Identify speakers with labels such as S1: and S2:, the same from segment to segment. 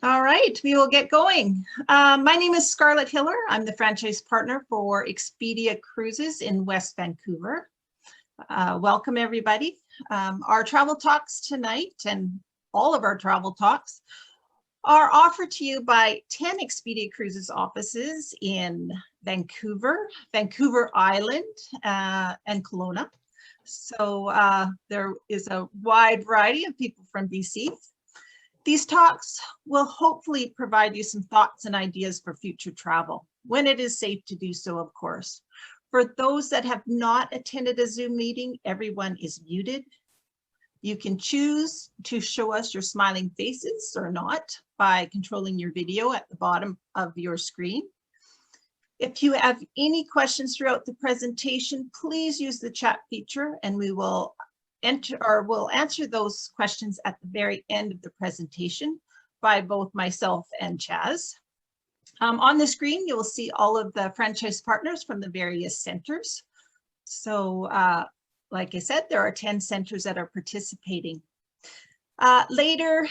S1: All right, we will get going. My name is Scarlett Hiller. I'm the franchise partner for Expedia Cruises in West Vancouver. Welcome, everybody. Our travel talks tonight and all of our travel talks are offered to you by 10 Expedia Cruises offices in Vancouver, Vancouver Island, and Kelowna. So there is a wide variety of people from BC. These talks will hopefully provide you some thoughts and ideas for future travel, when it is safe to do so, of course. For those that have not attended a Zoom meeting, everyone is muted. You can choose to show us your smiling faces or not by controlling your video at the bottom of your screen. If you have any questions throughout the presentation, please use the chat feature and we'll answer those questions at the very end of the presentation by both myself and Chaz. On the screen, you will see all of the franchise partners from the various centers. So like I said, there are 10 centers that are participating. Later,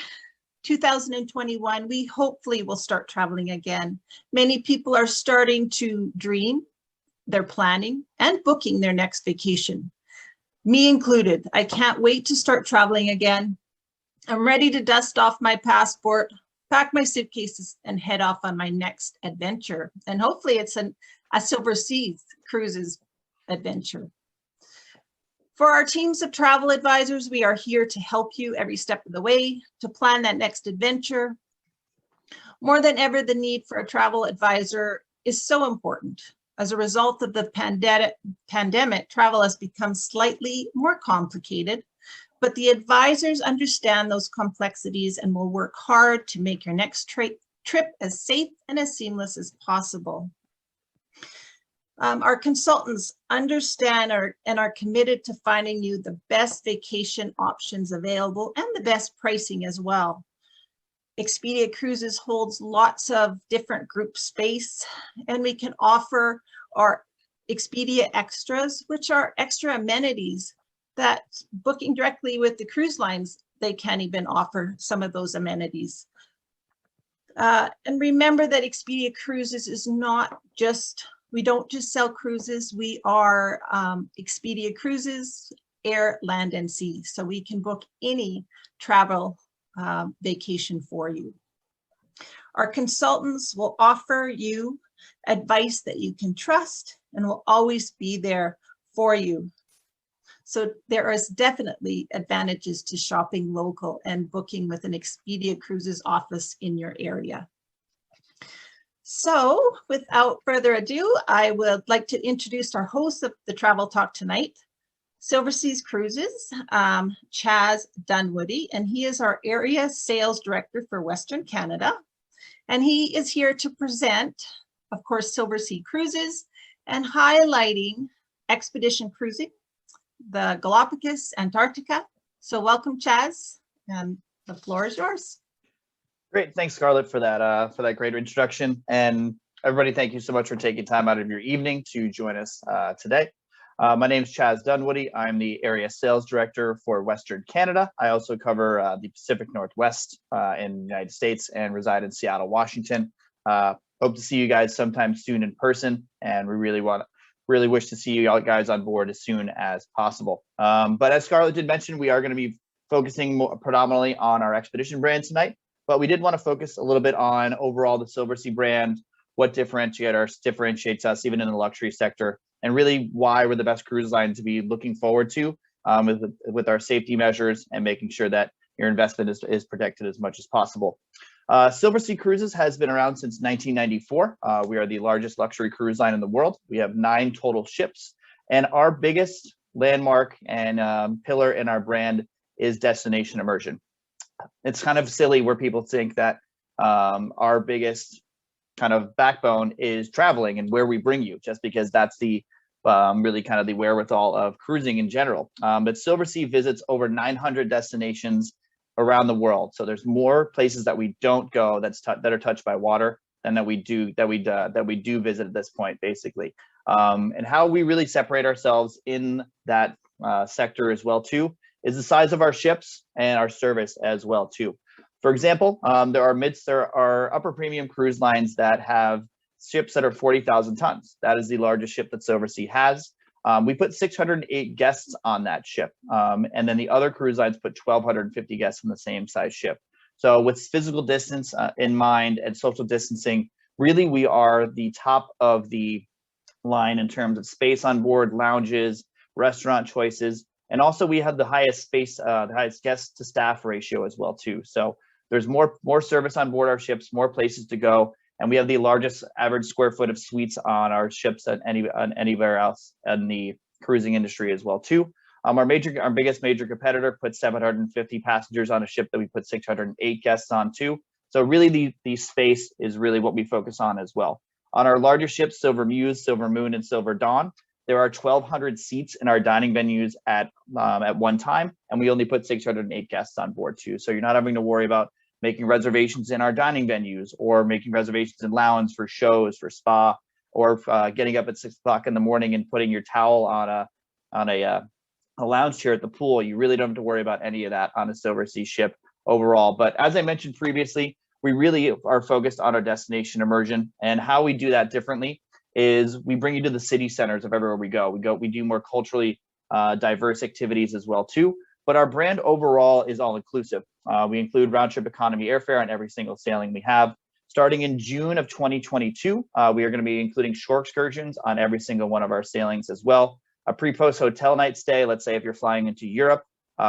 S1: 2021, we hopefully will start traveling again. Many people are starting to dream, they're planning and booking their next vacation. Me included. I can't wait to start traveling again. I'm ready to dust off my passport, pack my suitcases, and head off on my next adventure. And hopefully it's a Silversea Cruises adventure. For our teams of travel advisors, we are here to help you every step of the way to plan that next adventure. More than ever, the need for a travel advisor is so important. As a result of the pandemic, travel has become slightly more complicated, but the advisors understand those complexities and will work hard to make your next trip as safe and as seamless as possible. Our consultants understand and are committed to finding you the best vacation options available and the best pricing as well. Expedia Cruises holds lots of different group space, and we can offer our Expedia Extras, which are extra amenities that booking directly with the cruise lines, they can't even offer some of those amenities. And remember that Expedia Cruises is not just, we don't just sell cruises, we are Expedia Cruises, air, land, and sea. So we can book any travel vacation for you. Our consultants will offer you advice that you can trust and will always be there for you. So there is definitely advantages to shopping local and booking with an Expedia Cruises office in your area. So without further ado, I would like to introduce our host of the Travel Talk tonight, Silversea Cruises, Chaz Dunwoody, and he is our Area Sales Director for Western Canada. And he is here to present, of course, Silversea Cruises and highlighting expedition cruising, the Galapagos, Antarctica. So welcome, Chaz, and the floor is yours.
S2: Great, thanks, Scarlett, for that great introduction. And everybody, thank you so much for taking time out of your evening to join us today. My name is Chaz Dunwoody. I'm the Area Sales Director for Western Canada. I also cover the Pacific Northwest in the United States and reside in Seattle, Washington. Hope to see you guys sometime soon in person, and we really wish to see you guys on board as soon as possible. But as Scarlett did mention, we are going to be focusing predominantly on our expedition brand tonight, but we did want to focus a little bit on overall the Silversea brand, what differentiates us even in the luxury sector, and really why we're the best cruise line to be looking forward to with our safety measures and making sure that your investment is protected as much as possible. Silversea Cruises has been around since 1994. We are the largest luxury cruise line in the world. We have 9 total ships, and our biggest landmark and pillar in our brand is destination immersion. It's kind of silly where people think that our biggest kind of backbone is traveling and where we bring you, just because that's the really kind of the wherewithal of cruising in general. But Silversea visits over 900 destinations around the world. So there's more places that we don't go that are touched by water than that we do visit at this point, basically. And how we really separate ourselves in that sector as well too is the size of our ships and our service as well too. For example, there are upper premium cruise lines that have ships that are 40,000 tons. That is the largest ship that Silversea has. We put 608 guests on that ship. And then the other cruise lines put 1,250 guests on the same size ship. So with physical distance in mind and social distancing, really we are the top of the line in terms of space on board, lounges, restaurant choices, and also we have the highest the highest guest to staff ratio as well too. So there's more service on board our ships, more places to go, and we have the largest average square foot of suites on our ships than anywhere else in the cruising industry as well too. Our biggest major competitor put 750 passengers on a ship that we put 608 guests on too. So really the space is really what we focus on as well. On our larger ships, Silver Muse, Silver Moon, and Silver Dawn, there are 1,200 seats in our dining venues at one time, and we only put 608 guests on board too. So you're not having to worry about making reservations in our dining venues or making reservations in lounge for shows, for spa, or getting up at 6 o'clock in the morning and putting your towel on a lounge chair at the pool. You really don't have to worry about any of that on a Silversea ship overall. But as I mentioned previously, we really are focused on our destination immersion, and how we do that differently is we bring you to the city centers of everywhere we go. We do more culturally diverse activities as well too, but our brand overall is all inclusive. We include round trip economy airfare on every single sailing we have. Starting in June of 2022, we are going to be including shore excursions on every single one of our sailings as well. A pre-post hotel night stay, let's say if you're flying into Europe,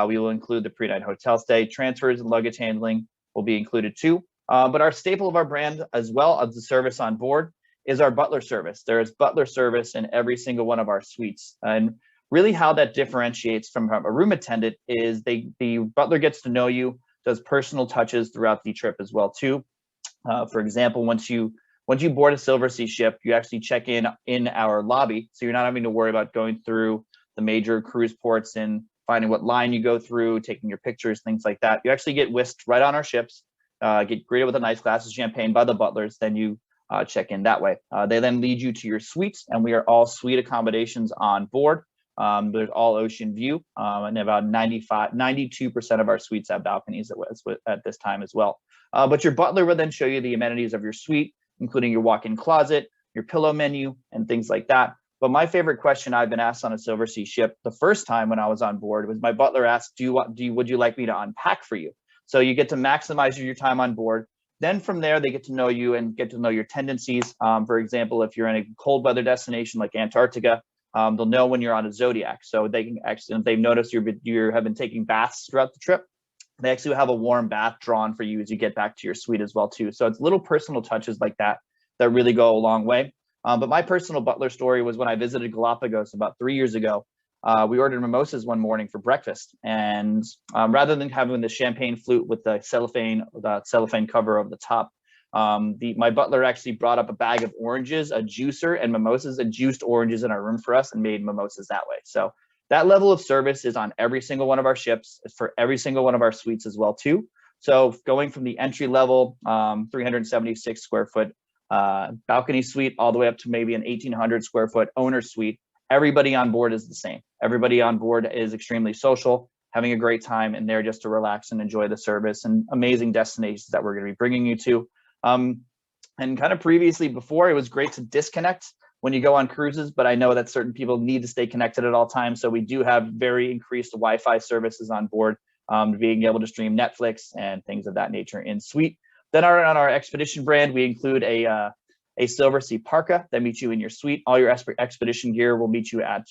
S2: we will include the pre-night hotel stay. Transfers and luggage handling will be included too. But our staple of our brand, as well as the service on board, is our Butler Service. There is Butler Service in every single one of our suites. And really how that differentiates from a room attendant is the butler gets to know you, does personal touches throughout the trip as well too. For example, once you board a Silversea ship, you actually check in our lobby. So you're not having to worry about going through the major cruise ports and finding what line you go through, taking your pictures, things like that. You actually get whisked right on our ships. Get greeted with a nice glass of champagne by the butlers, then you check in that way. They then lead you to your suites, and we are all suite accommodations on board. There's all ocean view, and about 92% of our suites have balconies at this time as well. But your butler will then show you the amenities of your suite, including your walk-in closet, your pillow menu, and things like that. But my favorite question I've been asked on a Silversea ship the first time when I was on board was my butler asked, would you like me to unpack for you? So you get to maximize your time on board. Then from there, they get to know you and get to know your tendencies. For example, if you're in a cold weather destination like Antarctica, they'll know when you're on a Zodiac. So they can actually, if they've noticed you have been taking baths throughout the trip, they actually have a warm bath drawn for you as you get back to your suite as well too. So it's little personal touches like that that really go a long way. But my personal butler story was when I visited Galapagos about 3 years ago. We ordered mimosas one morning for breakfast, and rather than having the champagne flute with the cellophane cover over the top, my butler actually brought up a bag of oranges, a juicer, and mimosas, and juiced oranges in our room for us and made mimosas that way. So that level of service is on every single one of our ships, for every single one of our suites as well too. So going from the entry level 376 square foot balcony suite all the way up to maybe an 1,800 square foot owner suite, everybody on board is the same. Everybody on board is extremely social, having a great time, and there just to relax and enjoy the service and amazing destinations that we're going to be bringing you to. And kind of previously before, it was great to disconnect when you go on cruises, but I know that certain people need to stay connected at all times. So we do have very increased Wi-Fi services on board, being able to stream Netflix and things of that nature in suite. Then on our Expedition brand, we include a Silversea parka that meets you in your suite. All your expedition gear will meet you at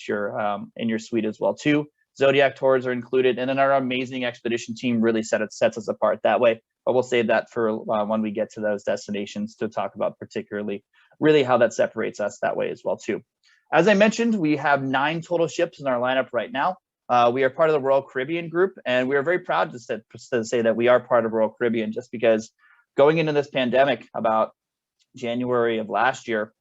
S2: in your suite as well too. Zodiac tours are included, and then our amazing expedition team really sets us apart that way. But we'll save that for when we get to those destinations to talk about particularly really how that separates us that way as well too. As I mentioned, we have 9 total ships in our lineup right now. We are part of the Royal Caribbean group, and we are very proud to say that we are part of Royal Caribbean, just because going into this pandemic about January of last year,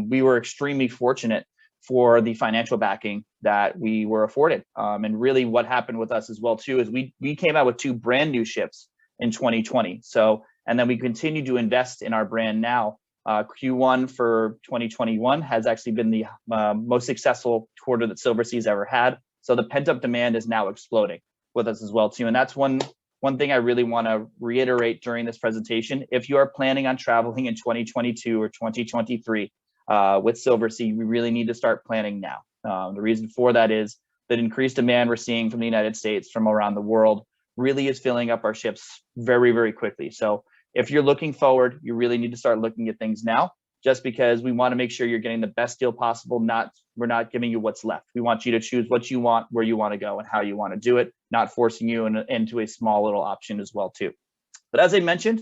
S2: we were extremely fortunate for the financial backing that we were afforded. And really what happened with us as well too is we came out with 2 brand new ships in 2020. So, and then we continue to invest in our brand now. Q1 for 2021 has actually been the most successful quarter that Silversea's ever had. So the pent up demand is now exploding with us as well too. And that's one one thing I really want to reiterate during this presentation, if you are planning on traveling in 2022 or 2023 with Silversea, we really need to start planning now. The reason for that is that increased demand we're seeing from the United States, from around the world, really is filling up our ships very, very quickly. So if you're looking forward, you really need to start looking at things now, just because we want to make sure you're getting the best deal possible. We're not giving you what's left. We want you to choose what you want, where you want to go, and how you want to do it, not forcing you into a small little option as well too. But as I mentioned,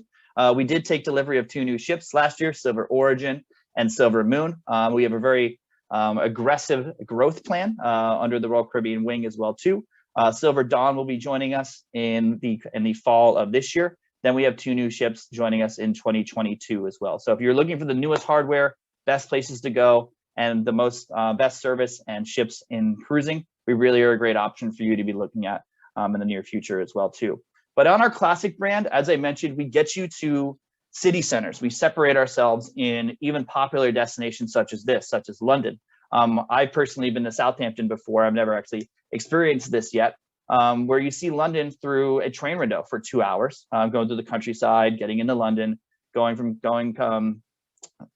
S2: we did take delivery of 2 new ships last year, Silver Origin and Silver Moon. We have a very aggressive growth plan under the Royal Caribbean wing as well too. Silver Dawn will be joining us in the fall of this year. Then we have 2 new ships joining us in 2022 as well. So if you're looking for the newest hardware, best places to go, and the most best service and ships in cruising, we really are a great option for you to be looking at in the near future as well too. But on our classic brand, as I mentioned, we get you to city centers. We separate ourselves in even popular destinations such as London. I've personally been to Southampton before. I've never actually experienced this yet, where you see London through a train window for 2 hours, going through the countryside, getting into London, going from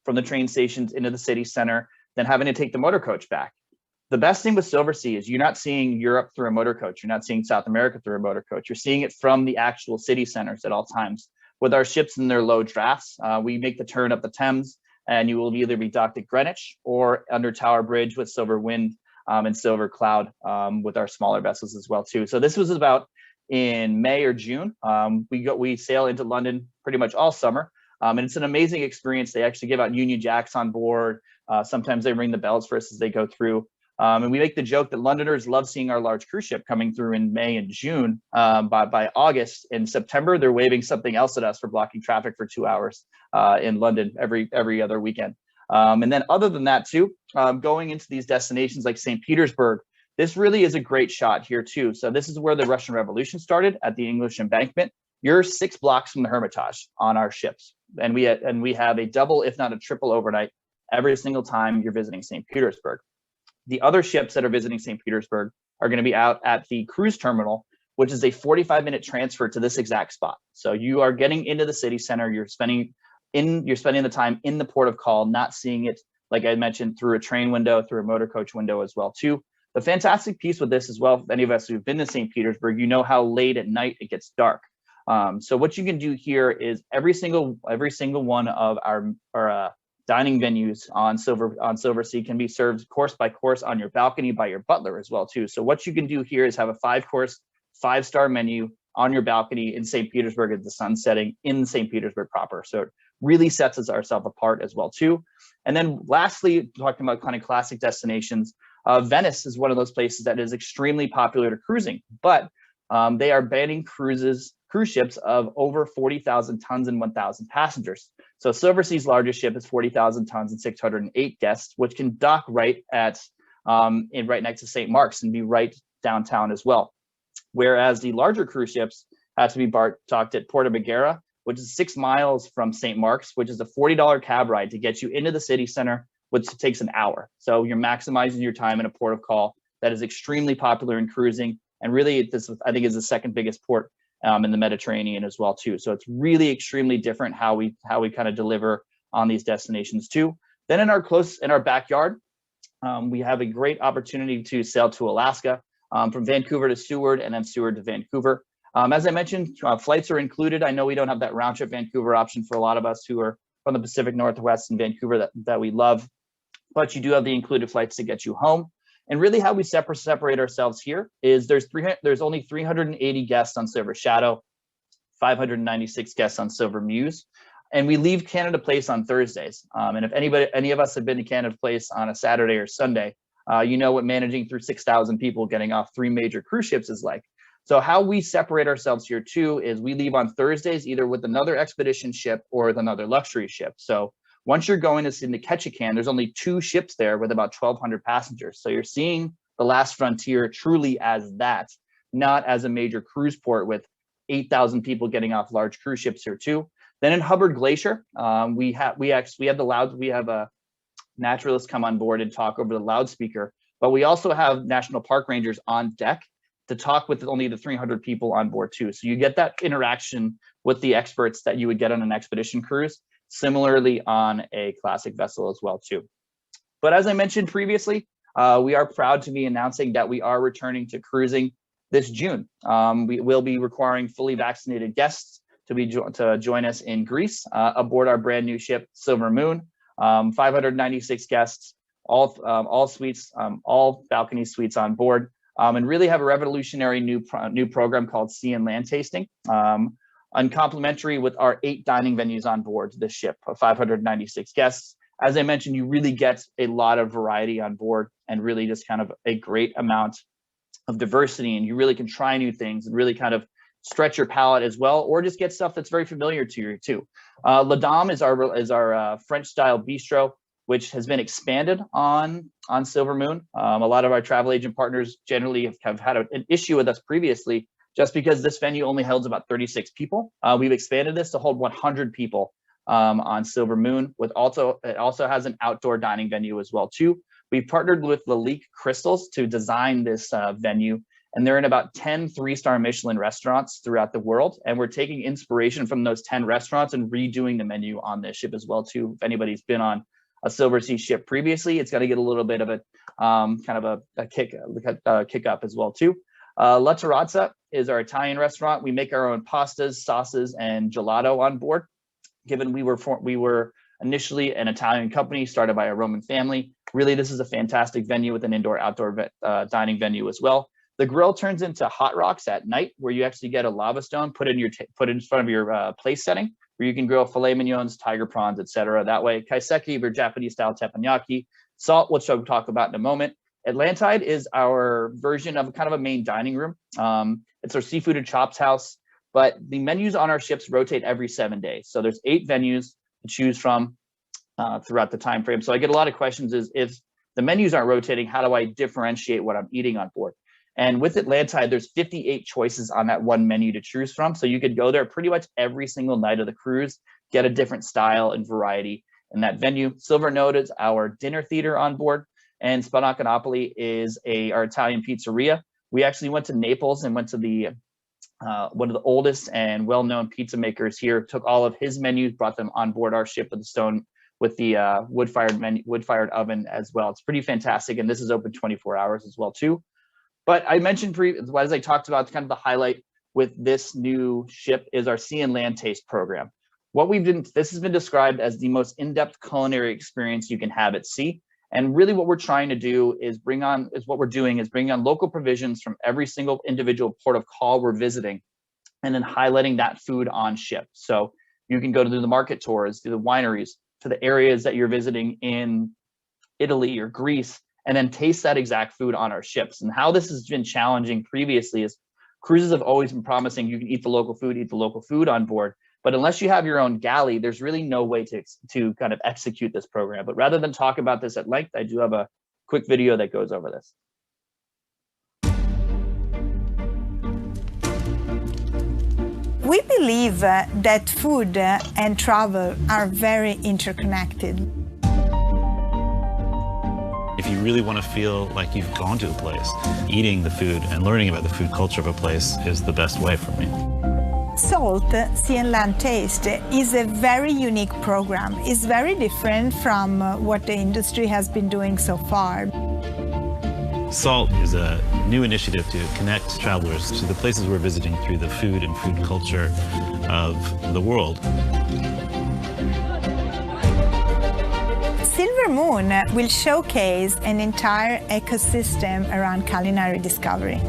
S2: the train stations into the city center, then having to take the motor coach back. The best thing with Silversea is you're not seeing Europe through a motor coach. You're not seeing South America through a motor coach. You're seeing it from the actual city centers at all times. With our ships in their low drafts, we make the turn up the Thames, and you will either be docked at Greenwich or under Tower Bridge with Silver Wind and Silver Cloud with our smaller vessels as well too. So this was about in May or June. We sail into London pretty much all summer, and it's an amazing experience. They actually give out Union Jacks on board. Sometimes they ring the bells for us as they go through. And we make the joke that Londoners love seeing our large cruise ship coming through in May and June. By August and September, they're waving something else at us for blocking traffic for 2 hours in London every other weekend. And then other than that too, going into these destinations like St. Petersburg, this really is a great shot here too. So this is where the Russian Revolution started, at the English Embankment. You're 6 blocks from the Hermitage on our ships. And we have a double, if not a triple overnight every single time you're visiting St. Petersburg. The other ships that are visiting St. Petersburg are going to be out at the cruise terminal, which is a 45-minute transfer to this exact spot. So you are getting into the city center. You're spending the time in the port of call, not seeing it, like I mentioned, through a train window, through a motor coach window as well too. The fantastic piece with this as well, if any of us who've been to St. Petersburg, you know how late at night it gets dark. So what you can do here is every single one of our dining venues on Silversea can be served course by course on your balcony by your butler as well too. So what you can do here is have a 5-course, 5-star menu on your balcony in St. Petersburg as the sun setting in St. Petersburg proper. So it really sets ourselves apart as well too. And then lastly, talking about kind of classic destinations, Venice is one of those places that is extremely popular to cruising, but they are banning cruise ships of over 40,000 tons and 1,000 passengers. So Silversea's largest ship is 40,000 tons and 608 guests, which can dock right next to St. Mark's and be right downtown as well. Whereas the larger cruise ships have to be docked at Porto Marghera, which is 6 miles from St. Mark's, which is a $40 cab ride to get you into the city center, which takes an hour. So you're maximizing your time in a port of call that is extremely popular in cruising. And really, this, I think, is the second biggest port in the Mediterranean as well too. So it's really extremely different how we kind of deliver on these destinations too. Then in our backyard, we have a great opportunity to sail to Alaska, from Vancouver to Seward and then Seward to Vancouver. As I mentioned, flights are included. I know we don't have that round trip Vancouver option for a lot of us who are from the Pacific Northwest and Vancouver that we love, but you do have the included flights to get you home. And really how we separate ourselves here is there's only 380 guests on Silver Shadow, 596 guests on Silver Muse, and we leave Canada Place on Thursdays. And if any of us have been to Canada Place on a Saturday or Sunday, you know what managing through 6,000 people getting off 3 major cruise ships is like. So how we separate ourselves here too is we leave on Thursdays either with another expedition ship or with another luxury ship. So once you're going to Ketchikan, there's only 2 ships there with about 1,200 passengers. So you're seeing the last frontier truly as that, not as a major cruise port with 8,000 people getting off large cruise ships here too. Then in Hubbard Glacier, we have a naturalist come on board and talk over the loudspeaker, but we also have National Park Rangers on deck to talk with only the 300 people on board too. So you get that interaction with the experts that you would get on an expedition cruise, similarly on a classic vessel as well too. But as I mentioned previously, we are proud to be announcing that we are returning to cruising this June. We will be requiring fully vaccinated guests to join us in Greece aboard our brand new ship, Silver Moon. 596 guests, all suites, all balcony suites on board, and really have a revolutionary new program called Sea and Land Tasting, uncomplimentary with our 8 dining venues on board the ship of 596 guests. As I mentioned, you really get a lot of variety on board and really just kind of a great amount of diversity, and you really can try new things and really kind of stretch your palate as well, or just get stuff that's very familiar to you too. La Dame is our French style bistro, which has been expanded on Silver Moon. A lot of our travel agent partners generally have had an issue with us previously, just because this venue only holds about 36 people. We've expanded this to hold 100 people on Silver Moon. It also has an outdoor dining venue as well too. We've partnered with Lalique Crystals to design this venue, and they're in about 10 3-star Michelin restaurants throughout the world. And we're taking inspiration from those 10 restaurants and redoing the menu on this ship as well too. If anybody's been on a Silversea ship previously, it's going to get a little bit of a kind of a kick up as well too. La Terrazza is our Italian restaurant. We make our own pastas, sauces, and gelato on board. Given we were initially an Italian company started by a Roman family, really this is a fantastic venue with an indoor-outdoor dining venue as well. The grill turns into hot rocks at night, where you actually get a lava stone put in front of your place setting, where you can grill filet mignons, tiger prawns, etc. That way, kaiseki, your Japanese-style teppanyaki, salt, which I'll talk about in a moment. Atlantide is our version of kind of a main dining room. It's our seafood and chops house, but the menus on our ships rotate every 7 days. So there's 8 venues to choose from throughout the time frame. So I get a lot of questions is, if the menus aren't rotating, how do I differentiate what I'm eating on board? And with Atlantide, there's 58 choices on that one menu to choose from. So you could go there pretty much every single night of the cruise, get a different style and variety in that venue. Silver Note is our dinner theater on board, and Spanacanopoli is our Italian pizzeria. We actually went to Naples and went to the one of the oldest and well-known pizza makers here, took all of his menus, brought them on board our ship with the wood-fired oven as well. It's pretty fantastic, and this is open 24 hours as well too. But I mentioned, as I talked about, kind of the highlight with this new ship is our Sea and Land Taste program. This has been described as the most in-depth culinary experience you can have at sea. And really what we're trying to do is bring on local provisions from every single individual port of call we're visiting, and then highlighting that food on ship. So you can go to the market tours, to the wineries, to the areas that you're visiting in Italy or Greece, and then taste that exact food on our ships. And how this has been challenging previously is cruises have always been promising you can eat the local food on board. But unless you have your own galley, there's really no way to kind of execute this program. But rather than talk about this at length, I do have a quick video that goes over this.
S3: We believe that food and travel are very interconnected.
S4: If you really want to feel like you've gone to a place, eating the food and learning about the food culture of a place is the best way for me.
S3: SALT, Sea and Land Taste, is a very unique program. It's very different from what the industry has been doing so far.
S4: SALT is a new initiative to connect travelers to the places we're visiting through the food and food culture of the world.
S3: Silver Moon will showcase an entire ecosystem around culinary discovery.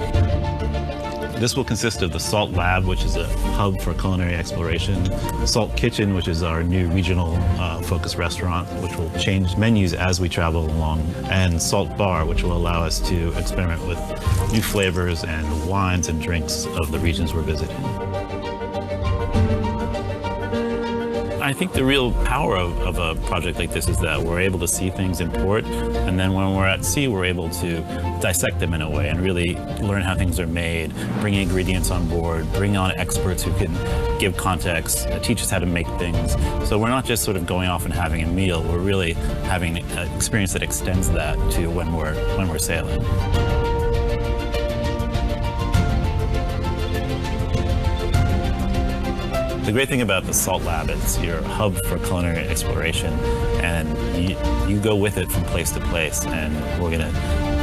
S4: This will consist of the SALT Lab, which is a hub for culinary exploration, SALT Kitchen, which is our new regional focused restaurant, which will change menus as we travel along, and SALT Bar, which will allow us to experiment with new flavors and wines and drinks of the regions we're visiting. I think the real power of a project like this is that we're able to see things in port, and then when we're at sea, we're able to dissect them in a way and really learn how things are made, bring ingredients on board, bring on experts who can give context, teach us how to make things. So we're not just sort of going off and having a meal, we're really having an experience that extends that to when we're sailing. The great thing about the Salt Lab, it's your hub for culinary exploration, and you go with it from place to place, and we're gonna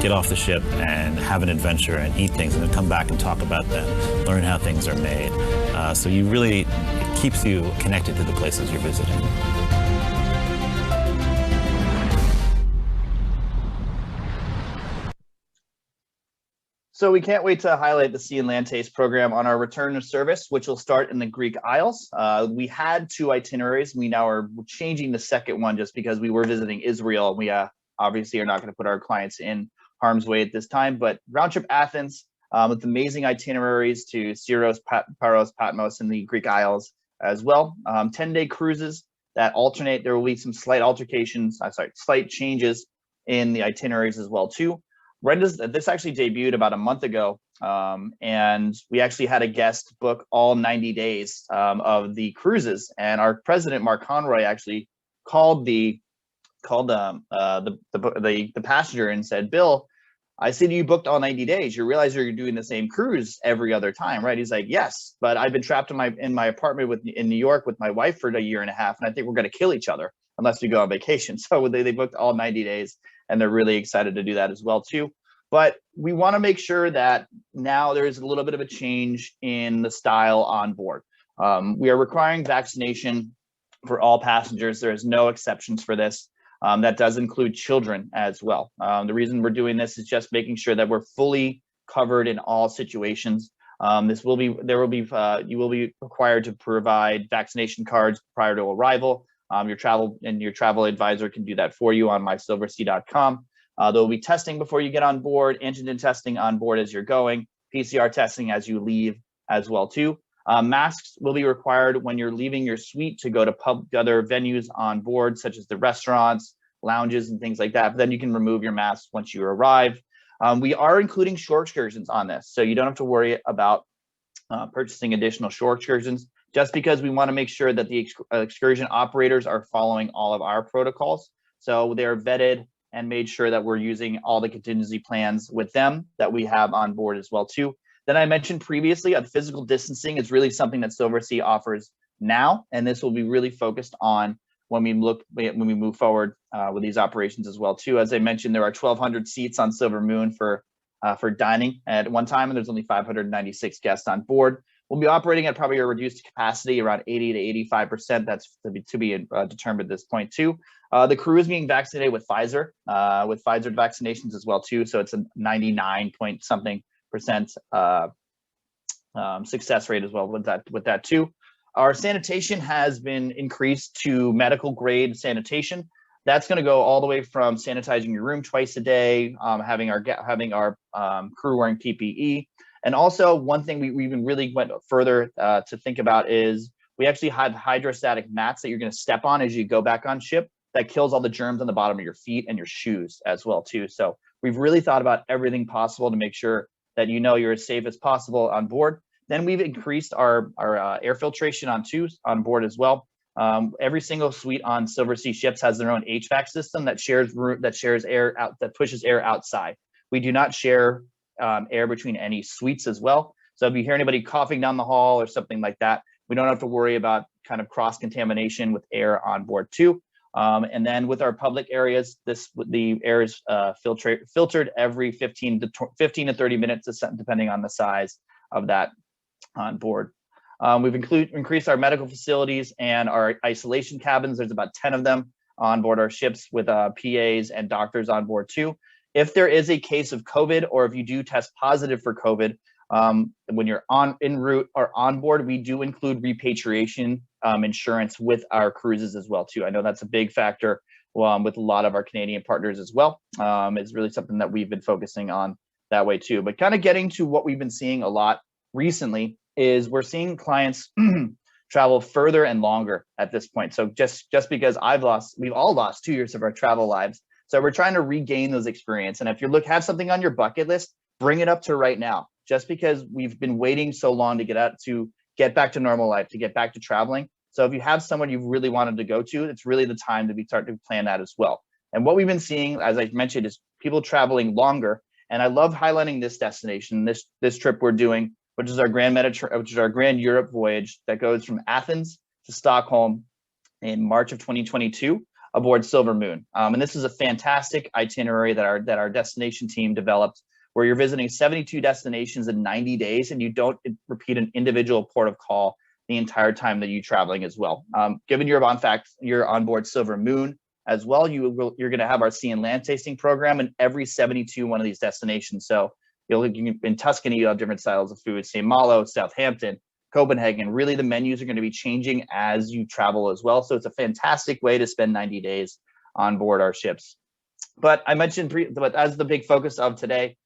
S4: get off the ship and have an adventure and eat things and then come back and talk about them, learn how things are made. So it keeps you connected to the places you're visiting.
S2: So we can't wait to highlight the Sea and Land Taste program on our return to service, which will start in the Greek Isles. We had 2 itineraries. We now are changing the second one just because we were visiting Israel. We obviously are not going to put our clients in harm's way at this time, but round trip Athens with amazing itineraries to Syros, Paros, Patmos, and the Greek Isles as well. 10-day cruises that alternate. There will be some slight changes in the itineraries as well too. This actually debuted about a month ago, and we actually had a guest book all 90 days of the cruises, and our president Mark Conroy actually called the passenger and said, "Bill, I see that you booked all 90 days. You realize you're doing the same cruise every other time, right?" He's like, "Yes, but I've been trapped in my apartment in New York with my wife for a year and a half, and I think we're going to kill each other unless we go on vacation." So they booked all 90 days, and they're really excited to do that as well too. But we want to make sure that now there is a little bit of a change in the style on board. We are requiring vaccination for all passengers. There is no exceptions for this. That does include children as well. The reason we're doing this is just making sure that we're fully covered in all situations. You will be required to provide vaccination cards prior to arrival. Your travel advisor can do that for you on mysilversea.com. There will be testing before you get on board, antigen testing on board as you're going, PCR testing as you leave as well too. Masks will be required when you're leaving your suite to go to other venues on board, such as the restaurants, lounges, and things like that. But then you can remove your mask once you arrive. We are including shore excursions on this, so you don't have to worry about purchasing additional shore excursions, just because we want to make sure that the excursion operators are following all of our protocols. So they're vetted and made sure that we're using all the contingency plans with them that we have on board as well too. Then I mentioned previously, physical distancing is really something that Silversea offers now, and this will be really focused on when we move forward with these operations as well too. As I mentioned, there are 1,200 seats on Silver Moon for dining at one time, and there's only 596 guests on board. We'll be operating at probably a reduced capacity, around 80 to 85%. That's to be determined at this point too. The crew is being vaccinated with Pfizer vaccinations as well too. So it's a 99 point something percent success rate as well with that too. Our sanitation has been increased to medical grade sanitation. That's going to go all the way from sanitizing your room twice a day, having our crew wearing PPE. And also one thing we even really went further to think about is we actually have hydrostatic mats that you're going to step on as you go back on ship that kills all the germs on the bottom of your feet and your shoes as well too. So we've really thought about everything possible to make sure that you're as safe as possible on board. Then we've increased our air filtration on board as well. Every single suite on Silversea ships has their own HVAC system that shares air out, that pushes air outside. We do not share air between any suites as well. So if you hear anybody coughing down the hall or something like that, we don't have to worry about kind of cross contamination with air on board too. And then with our public areas, the air is filtered every 15 to 30 minutes, depending on the size of that on board. We've increased our medical facilities and our isolation cabins. There's about 10 of them on board our ships with PAs and doctors on board too. If there is a case of COVID, or if you do test positive for COVID, when you're en route or on board, we do include repatriation insurance with our cruises as well too. I know that's a big factor with a lot of our Canadian partners as well. It's really something that we've been focusing on that way too. But kind of getting to what we've been seeing a lot recently is we're seeing clients travel further and longer at this point. So just because we've all lost 2 years of our travel lives. So we're trying to regain those experience. And if you have something on your bucket list, bring it up to right now. Just because we've been waiting so long to get back to normal life, to get back to traveling. So if you have someone you've really wanted to go to, it's really the time to start to plan that as well. And what we've been seeing, as I mentioned, is people traveling longer. And I love highlighting this destination, this trip we're doing, which is our Grand Europe voyage that goes from Athens to Stockholm in March of 2022 aboard Silver Moon. And this is a fantastic itinerary that our destination team developed, where you're visiting 72 destinations in 90 days, and you don't repeat an individual port of call the entire time that you're traveling as well. Given you're on board Silver Moon as well, you're going to have our sea and land tasting program in every 72 one of these destinations. So in Tuscany, you have different styles of food, St. Malo, Southampton, Copenhagen. Really, the menus are going to be changing as you travel as well. So it's a fantastic way to spend 90 days on board our ships. But I mentioned, but as the big focus of today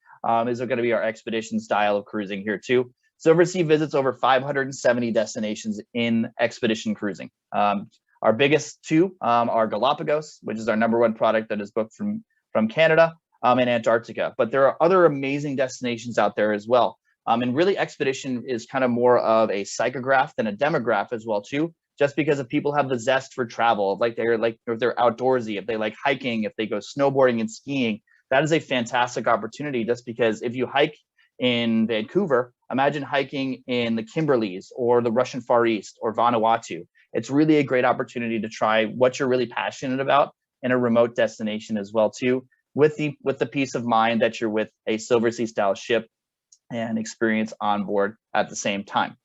S2: is going to be our expedition style of cruising here too. Silversea visits over 570 destinations in expedition cruising. Our biggest two are Galapagos, which is our #1 product that is booked from Canada, and Antarctica. But there are other amazing destinations out there as well. And really, expedition is kind of more of a psychograph than a demograph as well too, just because if people have the zest for travel, if they're outdoorsy, if they like hiking, if they go snowboarding and skiing, that is a fantastic opportunity. Just because if you hike in Vancouver, imagine hiking in the Kimberleys or the Russian Far East or Vanuatu. It's really a great opportunity to try what you're really passionate about in a remote destination as well too, with the peace of mind that you're with a Silversea style ship and experience on board at the same time.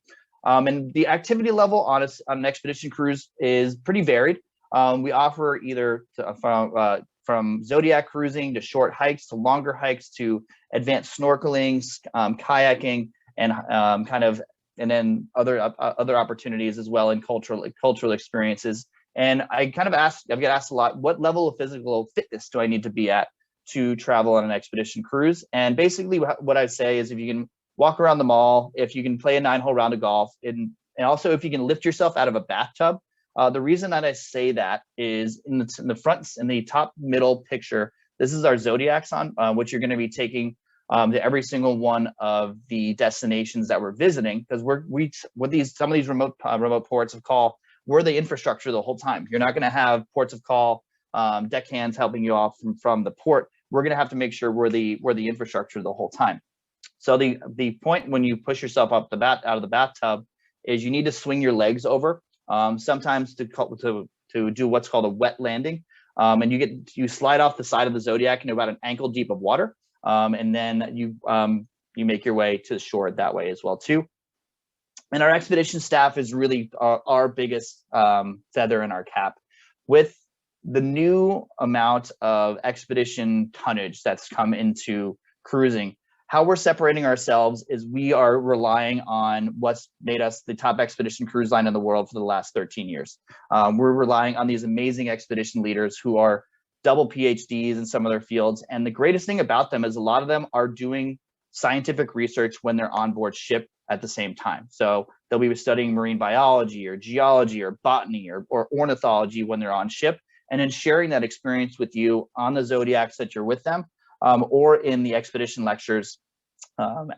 S2: And the activity level on an expedition cruise is pretty varied. We offer either from Zodiac cruising to short hikes to longer hikes to advanced snorkeling, kayaking, and then other opportunities as well in cultural experiences. And I get asked a lot, what level of physical fitness do I need to be at to travel on an expedition cruise? And basically what I say is, if you can walk around the mall, if you can play a 9-hole round of golf, and also if you can lift yourself out of a bathtub. The reason that I say that is in the top middle picture, this is our Zodiacs on which you're going to be taking to every single one of the destinations that we're visiting, because some of these remote ports of call, we're the infrastructure the whole time. You're not going to have ports of call, deckhands helping you off from the port. We're going to have to make sure we're the infrastructure the whole time. So the point when you push yourself out of the bathtub is you need to swing your legs over, sometimes to do what's called a wet landing, and you slide off the side of the Zodiac into about an ankle deep of water, and then you make your way to the shore that way as well too. And our expedition staff is really our biggest feather in our cap. With the new amount of expedition tonnage that's come into cruising, how we're separating ourselves is we are relying on what's made us the top expedition cruise line in the world for the last 13 years. We're relying on these amazing expedition leaders who are double PhDs in some of their fields. And the greatest thing about them is a lot of them are doing scientific research when they're on board ship at the same time. So they'll be studying marine biology or geology or botany or ornithology when they're on ship, and then sharing that experience with you on the Zodiacs that you're with them, or in the expedition lectures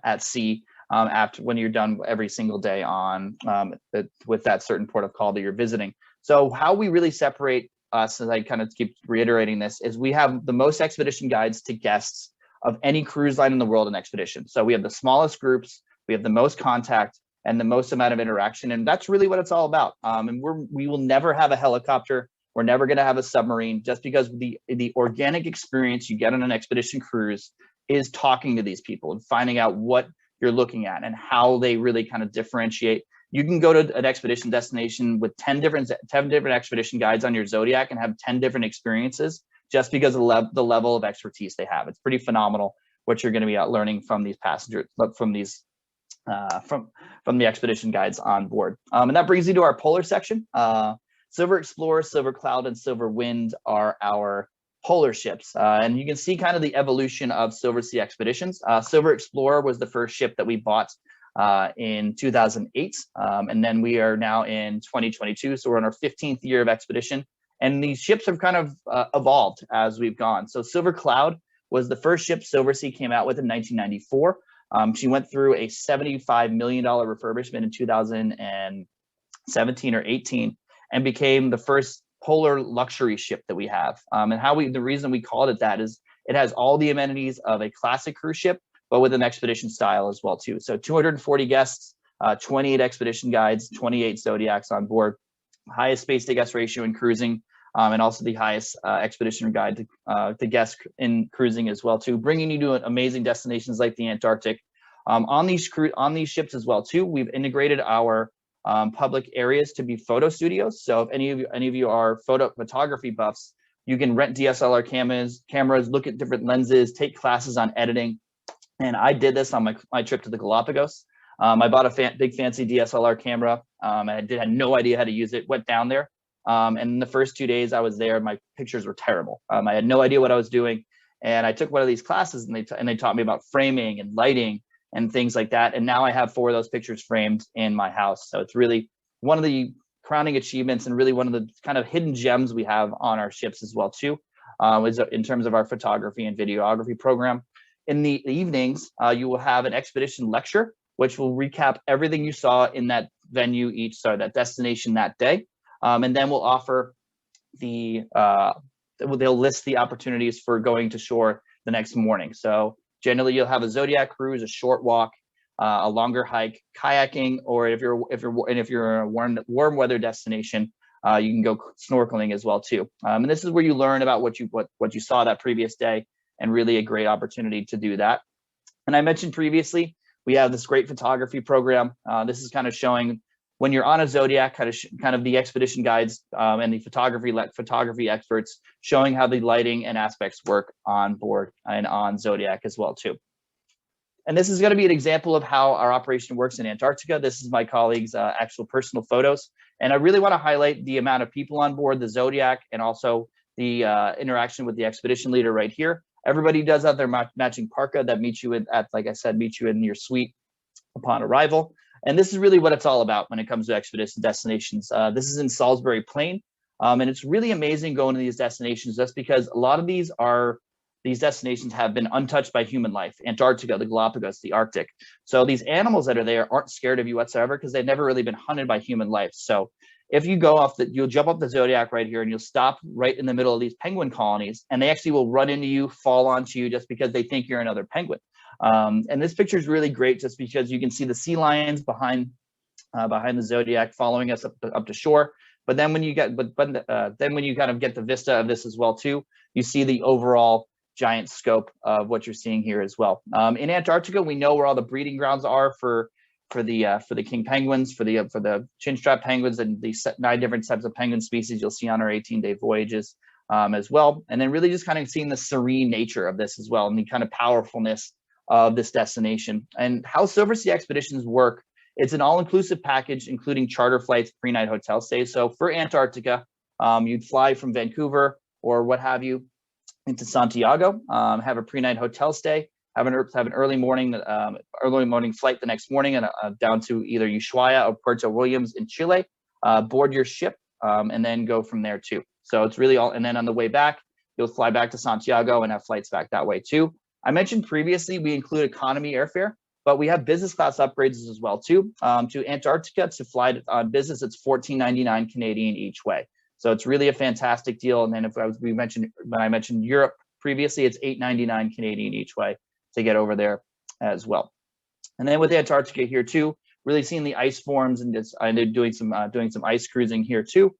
S2: at sea after when you're done every single day on with that certain port of call that you're visiting. So how we really separate us, as I kind of keep reiterating this, is we have the most expedition guides to guests of any cruise line in the world in expedition. So we have the smallest groups, we have the most contact, and the most amount of interaction, and that's really what it's all about. And we will never have a helicopter. We're never going to have a submarine, just because the organic experience you get on an expedition cruise is talking to these people and finding out what you're looking at and how they really kind of differentiate. You can go to an expedition destination with 10 different expedition guides on your Zodiac and have 10 different experiences just because of the level of expertise they have. It's pretty phenomenal what you're going to be out learning from these passengers, from the expedition guides on board. And that brings you to our polar section. Silver Explorer, Silver Cloud, and Silver Wind are our polar ships. And you can see kind of the evolution of Silversea expeditions. Silver Explorer was the first ship that we bought in 2008. And then we are now in 2022. So we're in our 15th year of expedition. And these ships have kind of evolved as we've gone. So Silver Cloud was the first ship Silversea came out with in 1994. She went through a $75 million refurbishment in 2017 or 18 and became the first polar luxury ship that we have. And the reason we called it that is it has all the amenities of a classic cruise ship, but with an expedition style as well too. So 240 guests, 28 expedition guides, 28 Zodiacs on board, highest space to guest ratio in cruising, and also the highest expedition guide to guests in cruising as well too, bringing you to amazing destinations like the Antarctic. On these ships as well too, we've integrated our public areas to be photo studios. So if any of you are photography buffs, you can rent DSLR cameras, look at different lenses, take classes on editing. And I did this on my trip to the Galapagos. I bought a big fancy DSLR camera. I had no idea how to use it, went down there. And in the first 2 days I was there, my pictures were terrible. I had no idea what I was doing. And I took one of these classes and they taught me about framing and lighting and things like that. And now I have 4 of those pictures framed in my house. So it's really one of the crowning achievements and really one of the kind of hidden gems we have on our ships as well too, is in terms of our photography and videography program. In the evenings, you will have an expedition lecture, which will recap everything you saw in that venue that destination that day. And then we'll offer they'll list the opportunities for going to shore the next morning. So generally you'll have a Zodiac cruise, a short walk, a longer hike, kayaking, or if you're a warm weather destination, you can go snorkeling as well too. And this is where you learn about what you saw that previous day, and really a great opportunity to do that. And I mentioned previously, we have this great photography program. This is kind of showing when you're on a Zodiac, kind of the expedition guides and the photography experts showing how the lighting and aspects work on board and on Zodiac as well too. And this is going to be an example of how our operation works in Antarctica. This is my colleague's actual personal photos. And I really want to highlight the amount of people on board the Zodiac and also the interaction with the expedition leader right here. Everybody does have their matching parka that meets you meet you in your suite upon arrival. And this is really what it's all about when it comes to expedition destinations. This is in Salisbury Plain. And it's really amazing going to these destinations just because a lot of these destinations have been untouched by human life. Antarctica, the Galapagos, the Arctic. So these animals that are there aren't scared of you whatsoever because they've never really been hunted by human life. So if you you'll jump up the Zodiac right here and you'll stop right in the middle of these penguin colonies, and they actually will run into you, fall onto you just because they think you're another penguin. And this picture is really great just because you can see the sea lions behind the Zodiac following us up to shore. But then when you kind of get the vista of this as well too, you see the overall giant scope of what you're seeing here as well. In Antarctica, we know where all the breeding grounds are for the king penguins, for the chinstrap penguins, and the 9 different types of penguin species you'll see on our 18-day voyages as well. And then really just kind of seeing the serene nature of this as well, and the kind of powerfulness of this destination. And how Silversea expeditions work, it's an all-inclusive package, including charter flights, pre-night hotel stays. So for Antarctica, you'd fly from Vancouver or what have you into Santiago, have a pre-night hotel stay, have an early morning flight the next morning and down to either Ushuaia or Puerto Williams in Chile, board your ship, and then go from there too. So it's really all, and then on the way back, you'll fly back to Santiago and have flights back that way too. I mentioned previously we include economy airfare, but we have business class upgrades as well too. To Antarctica, to fly on business, it's $14.99 Canadian each way. So it's really a fantastic deal. And then when I mentioned Europe previously, it's $8.99 Canadian each way to get over there as well. And then with Antarctica here too, really seeing the ice forms and doing some ice cruising here too.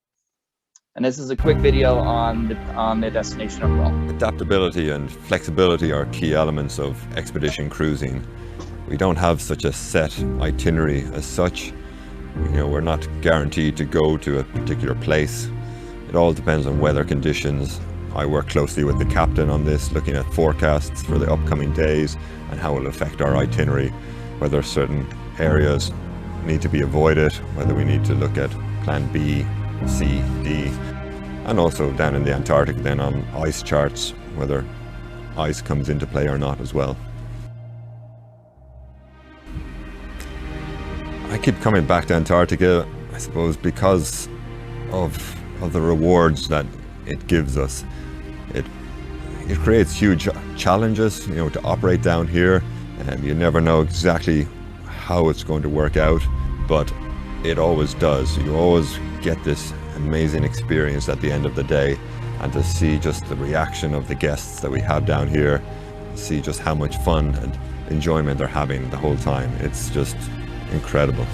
S2: And this is a quick video on the destination overall.
S5: Adaptability and flexibility are key elements of expedition cruising. We don't have such a set itinerary as such. We're not guaranteed to go to a particular place. It all depends on weather conditions. I work closely with the captain on this, looking at forecasts for the upcoming days and how it will affect our itinerary, whether certain areas need to be avoided, whether we need to look at plan B, C, D, and also down in the Antarctic then on ice charts, whether ice comes into play or not as well. I keep coming back to Antarctica, I suppose, because of the rewards that it gives us. It creates huge challenges, to operate down here, and you never know exactly how it's going to work out, but it always does. You always get this amazing experience at the end of the day, and to see just the reaction of the guests that we have down here, see just how much fun and enjoyment they're having the whole time. It's just incredible.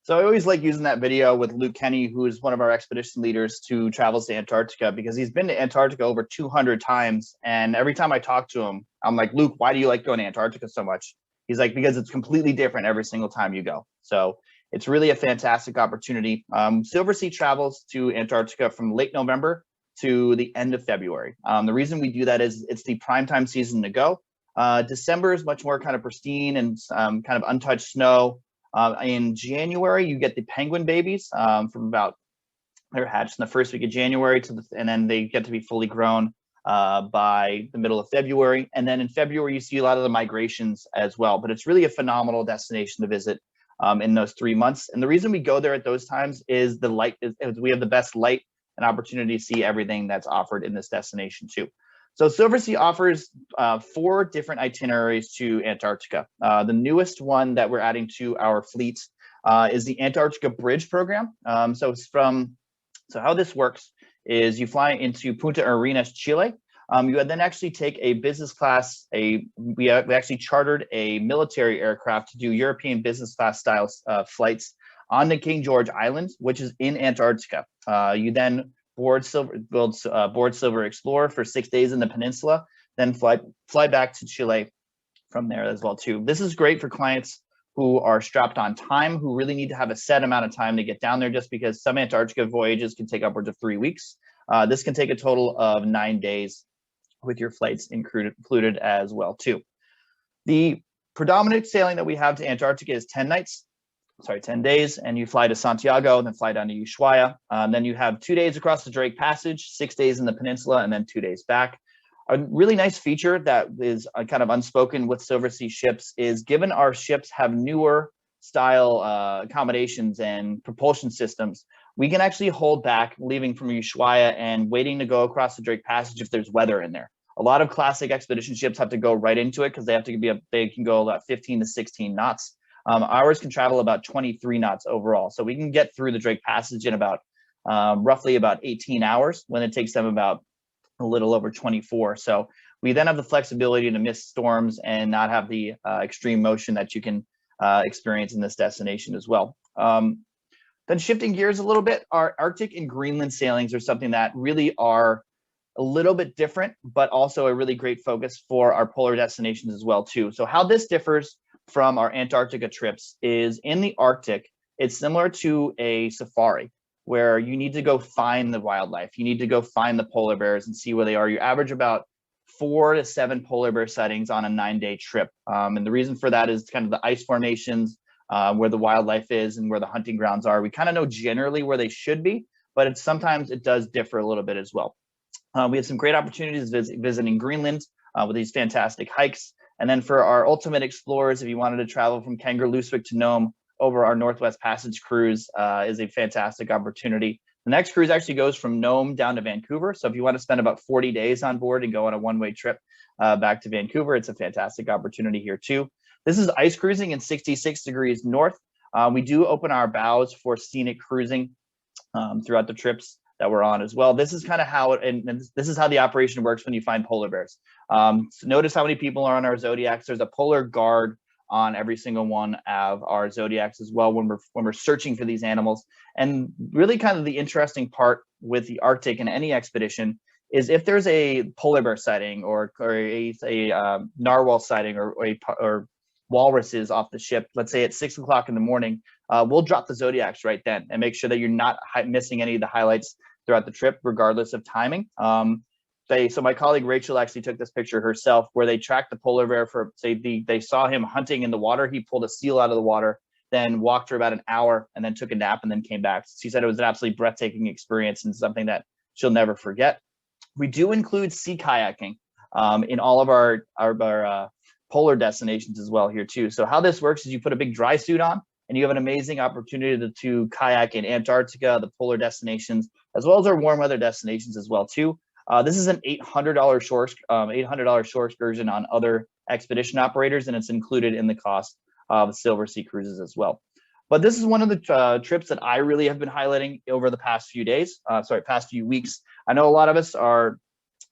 S2: So I always like using that video with Luke Kenny, who is one of our expedition leaders who travels to Antarctica, because he's been to Antarctica over 200 times. And every time I talk to him, I'm like, Luke, why do you like going to Antarctica so much? He's like, because it's completely different every single time you go. So it's really a fantastic opportunity. Silversea travels to Antarctica from late November to the end of February. The reason we do that is it's the prime time season to go. December is much more kind of pristine and kind of untouched snow. In January, you get the penguin babies from about, they're hatched in the first week of January and then they get to be fully grown by the middle of February. And then in February, you see a lot of the migrations as well. But it's really a phenomenal destination to visit in those 3 months. And the reason we go there at those times is the light, is we have the best light and opportunity to see everything that's offered in this destination too. So Silversea offers 4 different itineraries to Antarctica. The newest one that we're adding to our fleet is the Antarctica Bridge program. So how this works is you fly into Punta Arenas, Chile. You would then actually take a business class, we actually chartered a military aircraft to do European business class style flights on the King George Island, which is in Antarctica. You then board Silver Explorer for 6 days in the peninsula, then fly back to Chile from there as well too. This is great for clients who are strapped on time, who really need to have a set amount of time to get down there, just because some Antarctica voyages can take upwards of 3 weeks. This can take a total of 9 days with your flights included as well too. The predominant sailing that we have to Antarctica is 10 days, and you fly to Santiago, then fly down to Ushuaia. Then you have 2 days across the Drake Passage, 6 days in the peninsula, and then 2 days back. A really nice feature that is kind of unspoken with Silversea ships is, given our ships have newer style accommodations and propulsion systems, we can actually hold back leaving from Ushuaia and waiting to go across the Drake Passage if there's weather in there. A lot of classic expedition ships have to go right into it because they can go about 15 to 16 knots. Ours can travel about 23 knots overall. So we can get through the Drake Passage in about roughly about 18 hours, when it takes them about a little over 24. So we then have the flexibility to miss storms and not have the extreme motion that you can experience in this destination as well. Then shifting gears a little bit, our Arctic and Greenland sailings are something that really are a little bit different, but also a really great focus for our polar destinations as well too. So how this differs from our Antarctica trips is, in the Arctic, it's similar to a safari, where you need to go find the wildlife. You need to go find the polar bears and see where they are. You average about 4 to 7 polar bear sightings on a 9-day trip. And the reason for that is kind of the ice formations, where the wildlife is and where the hunting grounds are. We kind of know generally where they should be, but sometimes it does differ a little bit as well. We have some great opportunities visiting Greenland with these fantastic hikes. And then for our ultimate explorers, if you wanted to travel from Kangerlussuaq to Nome over our Northwest Passage cruise, is a fantastic opportunity. The next cruise actually goes from Nome down to Vancouver. So if you want to spend about 40 days on board and go on a one-way trip back to Vancouver, it's a fantastic opportunity here too. This is ice cruising in 66 degrees north. We do open our bows for scenic cruising throughout the trips that we're on as well. This is kind of how this is how the operation works when you find polar bears. So notice how many people are on our Zodiacs. There's a polar guard on every single one of our Zodiacs as well when we're searching for these animals. And really kind of the interesting part with the Arctic and any expedition is, if there's a polar bear sighting or a narwhal sighting or walruses off the ship, let's say at 6 o'clock in the morning, we'll drop the Zodiacs right then and make sure that you're not missing any of the highlights throughout the trip, regardless of timing. So my colleague Rachel actually took this picture herself, where they tracked the polar bear for, they saw him hunting in the water. He pulled a seal out of the water, then walked for about an hour, and then took a nap, and then came back. She said it was an absolutely breathtaking experience and something that she'll never forget. We do include sea kayaking in all of our polar destinations as well here too. So how this works is you put a big dry suit on, and you have an amazing opportunity to kayak in Antarctica, the polar destinations, as well as our warm weather destinations as well too. This is an $800 shore excursion on other expedition operators, and it's included in the cost of Silversea Cruises as well. But this is one of the trips that I really have been highlighting over the past few past few weeks. I know a lot of us are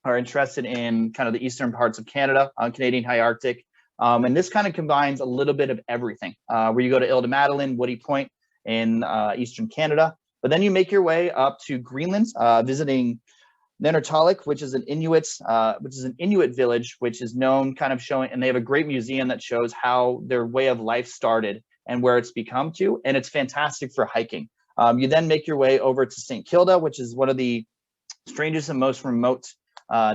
S2: interested in kind of the eastern parts of Canada, Canadian high Arctic. And this kind of combines a little bit of everything, where you go to Ile de Madeline, Woody Point in eastern Canada, but then you make your way up to Greenland, visiting Nanortalik, which is an Inuit village, which is known, kind of showing, and they have a great museum that shows how their way of life started and where it's become to, and it's fantastic for hiking. You then make your way over to St. Kilda, which is one of the strangest and most remote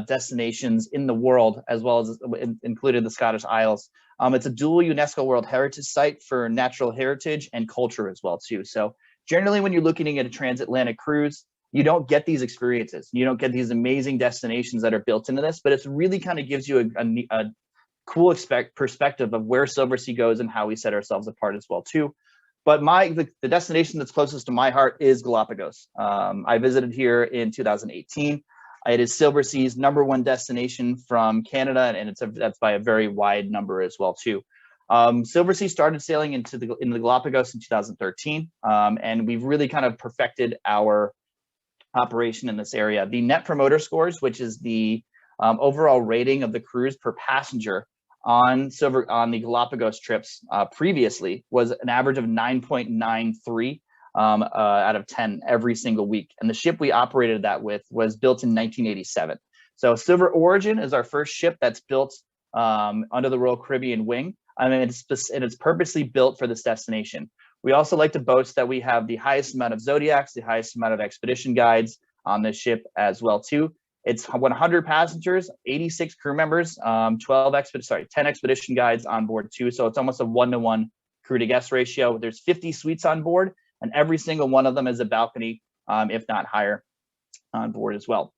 S2: destinations in the world, as well as included the Scottish Isles. It's a dual UNESCO World Heritage Site for natural heritage and culture as well too. So generally, when you're looking at a transatlantic cruise, you don't get these experiences. You don't get these amazing destinations that are built into this, but it's really kind of gives you a cool perspective of where Silversea goes and how we set ourselves apart as well too. But the destination that's closest to my heart is Galapagos. I visited here in 2018. It is Silversea's #1 destination from Canada, and that's by a very wide number as well too. Silversea started sailing into the Galapagos in 2013, and we've really kind of perfected our operation in this area. The Net Promoter Scores, which is the overall rating of the cruise per passenger on the Galapagos trips previously, was an average of 9.93 out of 10 every single week. And the ship we operated that with was built in 1987. So Silver Origin is our first ship that's built under the Royal Caribbean wing. I mean, it's purposely built for this destination. We also like to boast that we have the highest amount of Zodiacs, the highest amount of expedition guides on this ship as well too. It's 100 passengers, 86 crew members, 10 expedition guides on board too. So it's almost a 1-to-1 crew to guest ratio. There's 50 suites on board, and every single one of them is a balcony, if not higher, on board as well.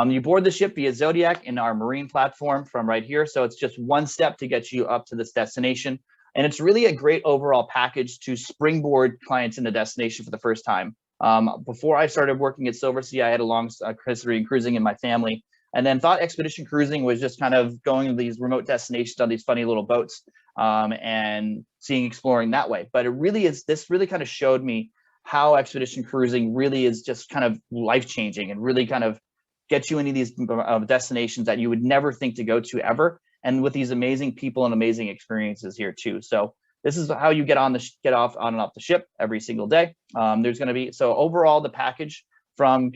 S2: You board the ship via Zodiac in our marine platform from right here. So it's just one step to get you up to this destination. And it's really a great overall package to springboard clients in the destination for the first time. Before I started working at Silversea, I had a long history in cruising in my family, and then thought expedition cruising was just kind of going to these remote destinations on these funny little boats and exploring that way. But this really kind of showed me how expedition cruising really is just kind of life-changing and really kind of gets you into these destinations that you would never think to go to ever, and with these amazing people and amazing experiences here too. So this is how you get on and off the ship every single day. There's going to be, so overall the package from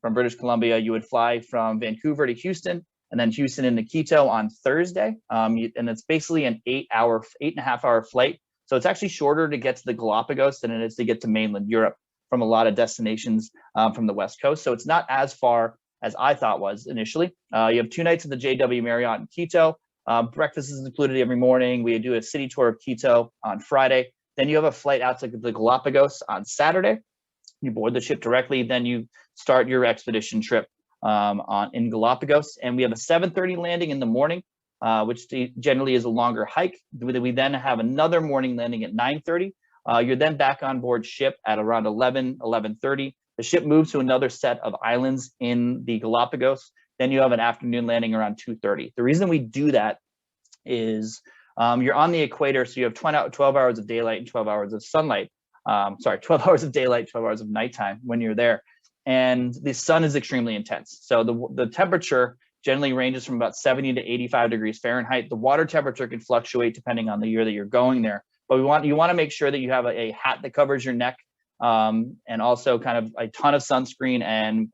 S2: British Columbia, you would fly from Vancouver to Houston, and then Houston into Quito on Thursday. And it's basically an 8.5 hour flight. So it's actually shorter to get to the Galapagos than it is to get to mainland Europe from a lot of destinations from the West Coast. So it's not as far as I thought was initially. You have 2 nights at the JW Marriott in Quito. Breakfast is included every morning. We do a city tour of Quito on Friday. Then you have a flight out to the Galapagos on Saturday. You board the ship directly. Then you start your expedition trip in Galapagos. And we have a 7:30 landing in the morning, which generally is a longer hike. We then have another morning landing at 9:30. You're then back on board ship at around 11:30. The ship moves to another set of islands in the Galapagos. Then you have an afternoon landing around 2:30. The reason we do that is you're on the equator, so you have 12 hours of daylight and 12 hours of sunlight. 12 hours of daylight, 12 hours of nighttime when you're there. And the sun is extremely intense. So the temperature generally ranges from about 70 to 85 degrees Fahrenheit. The water temperature can fluctuate depending on the year that you're going there. But you want to make sure that you have a hat that covers your neck, and also kind of a ton of sunscreen and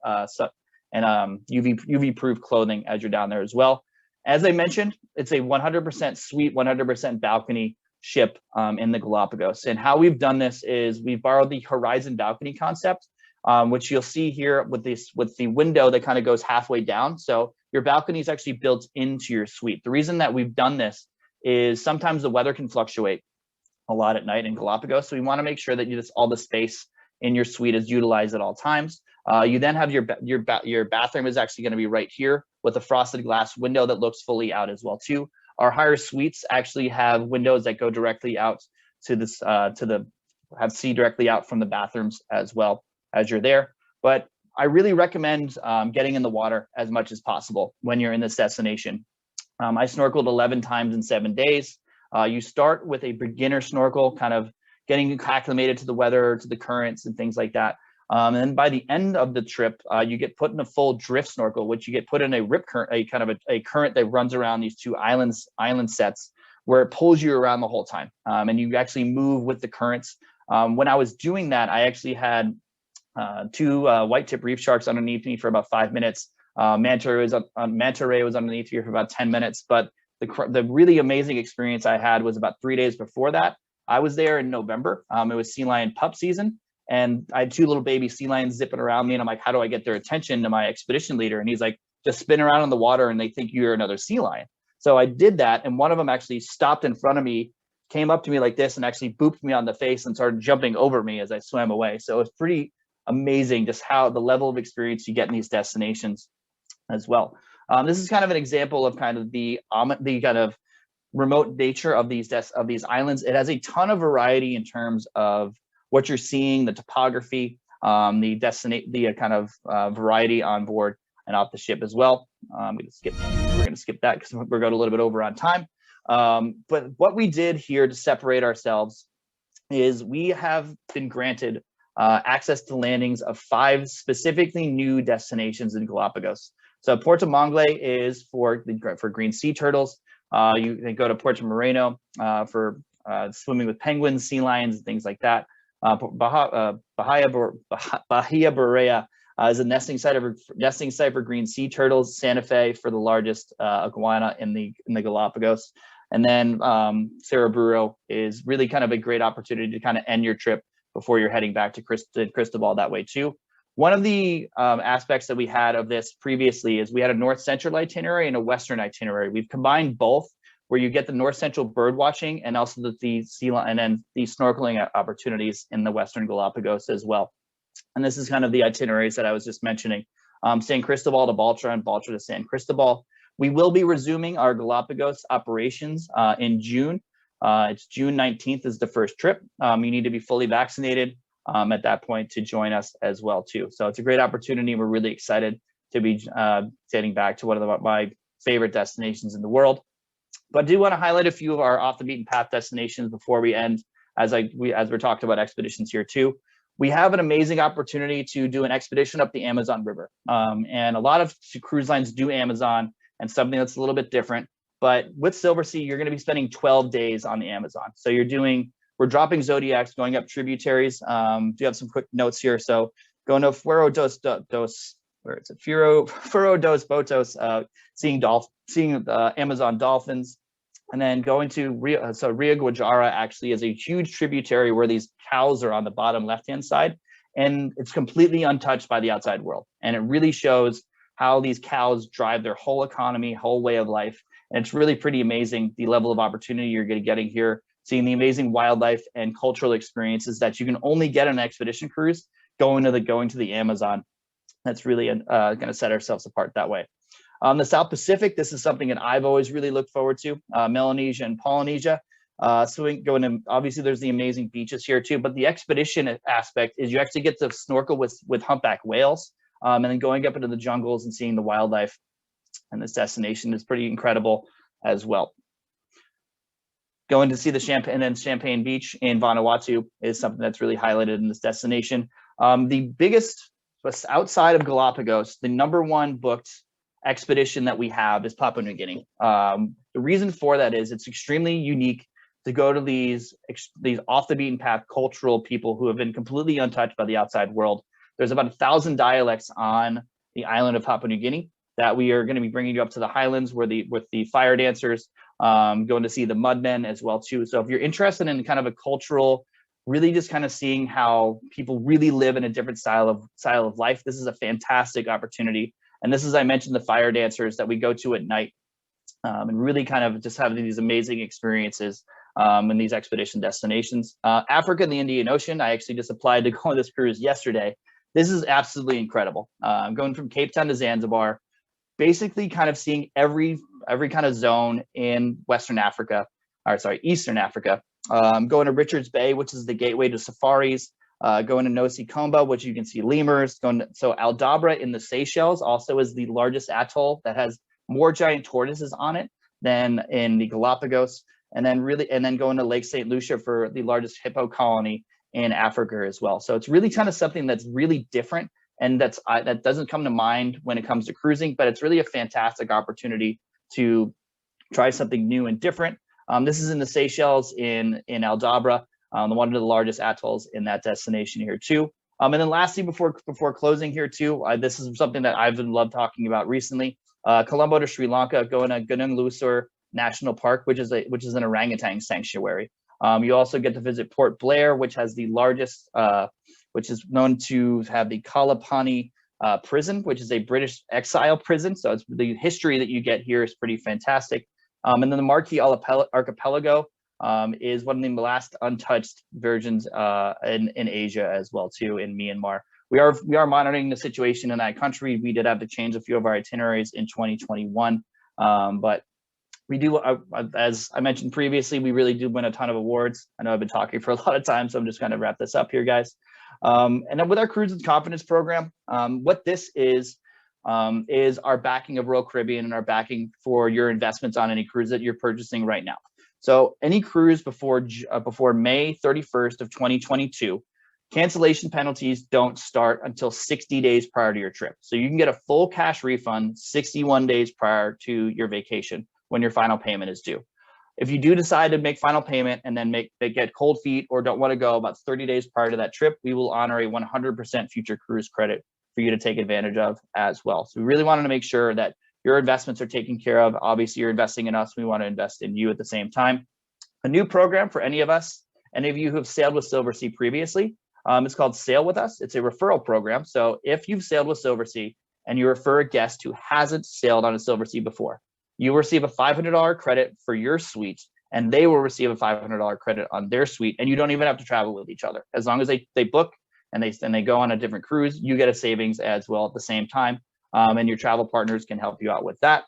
S2: UV proof clothing as you're down there as well. As I mentioned, it's a 100% suite, 100% balcony ship in the Galapagos. And how we've done this is we've borrowed the Horizon balcony concept which you'll see here with the window that kind of goes halfway down. So your balcony is actually built into your suite. The reason that we've done this is sometimes the weather can fluctuate a lot at night in Galapagos. So we want to make sure that all the space in your suite is utilized at all times. You then have your bathroom is actually going to be right here with a frosted glass window that looks fully out as well too. Our higher suites actually have windows that go directly out to this see directly out from the bathrooms as well as you're there. But I really recommend getting in the water as much as possible when you're in this destination. I snorkeled 11 times in 7 days. You start with a beginner snorkel, kind of getting acclimated to the weather, to the currents and things like that. And then by the end of the trip, you get put in a full drift snorkel, which you get put in a rip current, a current that runs around these two island sets, where it pulls you around the whole time. And you actually move with the currents. When I was doing that, I actually had two white tip reef sharks underneath me for about 5 minutes. Manta ray was underneath here for about 10 minutes. But the really amazing experience I had was about 3 days before that. I was there in November. It was sea lion pup season. And I had two little baby sea lions zipping around me. And I'm like, how do I get their attention to my expedition leader? And he's like, just spin around in the water and they think you're another sea lion. So I did that. And one of them actually stopped in front of me, came up to me like this and actually booped me on the face and started jumping over me as I swam away. So it's pretty amazing just how the level of experience you get in these destinations as well. This is kind of an example of kind of the kind of remote nature of these islands. It has a ton of variety in terms of what you're seeing, the topography, the kind of variety on board and off the ship as well. We're going to skip that because we're going a little bit over on time. But what we did here to separate ourselves is we have been granted access to landings of 5 specifically new destinations in Galapagos. So Puerto Mongle is for green sea turtles. You can go to Puerto Moreno for swimming with penguins, sea lions, and things like that. Bahia Borea is a nesting site for green sea turtles. Santa Fe for the largest iguana in the Galapagos. And then Cereburo is really kind of a great opportunity to kind of end your trip before you're heading back to Cristobal that way too. One of the aspects that we had of this previously is we had a north central itinerary and a western itinerary. We've combined both, where you get the north central bird watching and also the sea lion and then the snorkeling opportunities in the western Galapagos as well. And this is kind of the itineraries that I was just mentioning. San Cristobal to Baltra and Baltra to San Cristobal. We will be resuming our Galapagos operations in June. It's June 19th is the first trip. You need to be fully vaccinated at that point to join us as well too. So it's a great opportunity. We're really excited to be getting back to one of my favorite destinations in the world. But I do want to highlight a few of our off the beaten path destinations before we end, as we're talking about expeditions here too. We have an amazing opportunity to do an expedition up the Amazon River. And a lot of cruise lines do Amazon and something that's a little bit different. But with Silversea, you're going to be spending 12 days on the Amazon. So we're dropping Zodiacs, going up tributaries. Do have some quick notes here. So going to Furo dos Botos, seeing Amazon dolphins, and then going to Rio Guajara actually is a huge tributary where these cows are on the bottom left-hand side, and it's completely untouched by the outside world. And it really shows how these cows drive their whole economy, whole way of life. And it's really pretty amazing the level of opportunity you're getting here, seeing the amazing wildlife and cultural experiences that you can only get on an expedition cruise going to the Amazon. That's really going to set ourselves apart that way. The South Pacific, this is something that I've always really looked forward to. Melanesia and Polynesia. Obviously there's the amazing beaches here too, but the expedition aspect is you actually get to snorkel with humpback whales, and then going up into the jungles and seeing the wildlife. And this destination is pretty incredible as well. Going to see the Champagne Beach in Vanuatu is something that's really highlighted in this destination. The biggest, outside of Galapagos, the #1 booked expedition that we have is Papua New Guinea. The reason for that is it's extremely unique to go to these off the beaten path cultural people who have been completely untouched by the outside world. There's about 1,000 dialects on the island of Papua New Guinea that we are going to be bringing you up to the highlands with the fire dancers, going to see the mudmen as well too. So if you're interested in kind of a cultural really just kind of seeing how people really live in a different style of life. This is a fantastic opportunity. And this is, I mentioned, the fire dancers that we go to at night, and really kind of just having these amazing experiences in these expedition destinations. Africa and the Indian Ocean, I actually just applied to go on this cruise yesterday. This is absolutely incredible. I'm going from Cape Town to Zanzibar, basically kind of seeing every kind of zone in Eastern Africa. Going to Richards Bay, which is the gateway to safaris. Going to Nosy Komba, which you can see lemurs. So Aldabra in the Seychelles also is the largest atoll that has more giant tortoises on it than in the Galapagos. And then going to Lake St. Lucia for the largest hippo colony in Africa as well. So it's really kind of something that's really different, and that doesn't come to mind when it comes to cruising, but it's really a fantastic opportunity to try something new and different. This is in the Seychelles in Aldabra, one of the largest atolls in that destination here too. And then lastly, before closing here too, this is something that I've loved talking about recently. Colombo to Sri Lanka, going to Gunung Lusur National Park, which is an orangutan sanctuary. You also get to visit Port Blair, which has the largest, which is known to have the Kalapani prison, which is a British exile prison. So it's the history that you get here is pretty fantastic. And then the Marquis Archipelago is one of the last untouched versions in Asia as well too, in Myanmar. We are monitoring the situation in that country. We did have to change a few of our itineraries in 2021, but we do, as I mentioned previously, we really do win a ton of awards. I know I've been talking for a lot of time, so I'm just going to wrap this up here, guys. And then with our Cruise with Confidence program, what this is our backing of Royal Caribbean and our backing for your investments on any cruise that you're purchasing right now. So any cruise before May 31st of 2022, cancellation penalties don't start until 60 days prior to your trip. So you can get a full cash refund 61 days prior to your vacation when your final payment is due. If you do decide to make final payment and then get cold feet or don't want to go about 30 days prior to that trip, we will honor a 100% future cruise credit for you to take advantage of as well. So we really wanted to make sure that your investments are taken care of. Obviously, you're investing in us. We want to invest in you at the same time. A new program for any of you who have sailed with Silversea previously, it's called Sail With Us. It's a referral program. So if you've sailed with Silversea and you refer a guest who hasn't sailed on a Silversea before, you will receive a $500 credit for your suite, and they will receive a $500 credit on their suite, and you don't even have to travel with each other. As long as they book and they go on a different cruise, you get a savings as well at the same time, and your travel partners can help you out with that.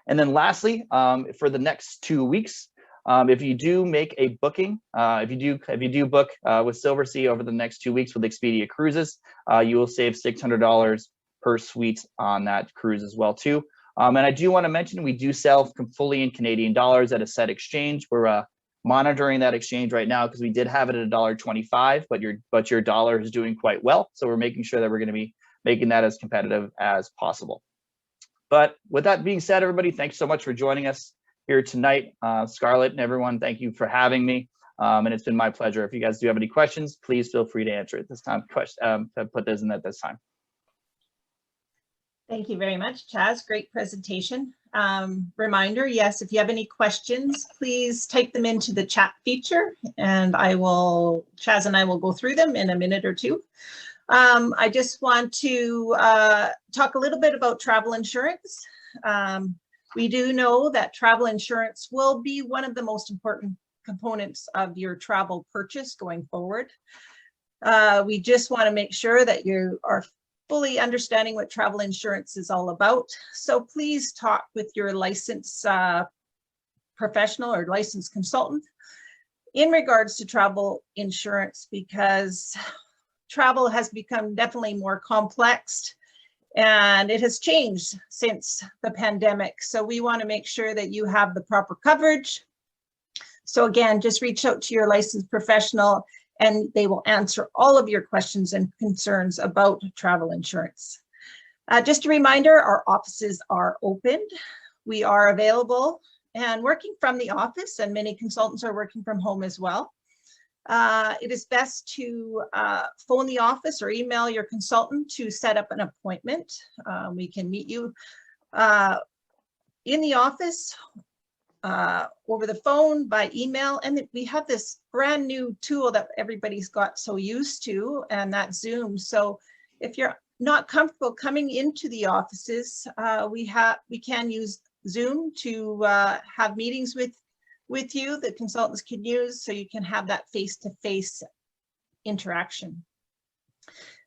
S2: And then lastly, for the next 2 weeks, if you do make a booking, if you do book with Silversea over the next 2 weeks with Expedia Cruises, you will save $600 per suite on that cruise as well too. And I do want to mention we do sell fully in Canadian dollars at a set exchange. We're monitoring that exchange right now because we did have it at $1.25, but your dollar is doing quite well. So we're making sure that we're going to be making that as competitive as possible. But with that being said, everybody, thanks so much for joining us here tonight. Scarlett and everyone, thank you for having me. And it's been my pleasure. If you guys do have any questions, please feel free to answer at this time. Put those in at this time.
S1: Thank you very much, Chaz. Great presentation. Reminder, yes, if you have any questions, please type them into the chat feature and Chaz and I will go through them in a minute or two. I just want to talk a little bit about travel insurance. We do know that travel insurance will be one of the most important components of your travel purchase going forward. We just want to make sure that you are fully understanding what travel insurance is all about. So please talk with your licensed professional or licensed consultant in regards to travel insurance, because travel has become definitely more complex and it has changed since the pandemic. So we want to make sure that you have the proper coverage. So again, just reach out to your licensed professional and they will answer all of your questions and concerns about travel insurance. Just a reminder, our offices are opened. We are available and working from the office, and many consultants are working from home as well. It is best to phone the office or email your consultant to set up an appointment. We can meet you in the office over the phone, by email, and we have this brand new tool that everybody's got so used to, and that's Zoom. So if you're not comfortable coming into the offices, we can use Zoom to have meetings with you that consultants can use, so you can have that face-to-face interaction.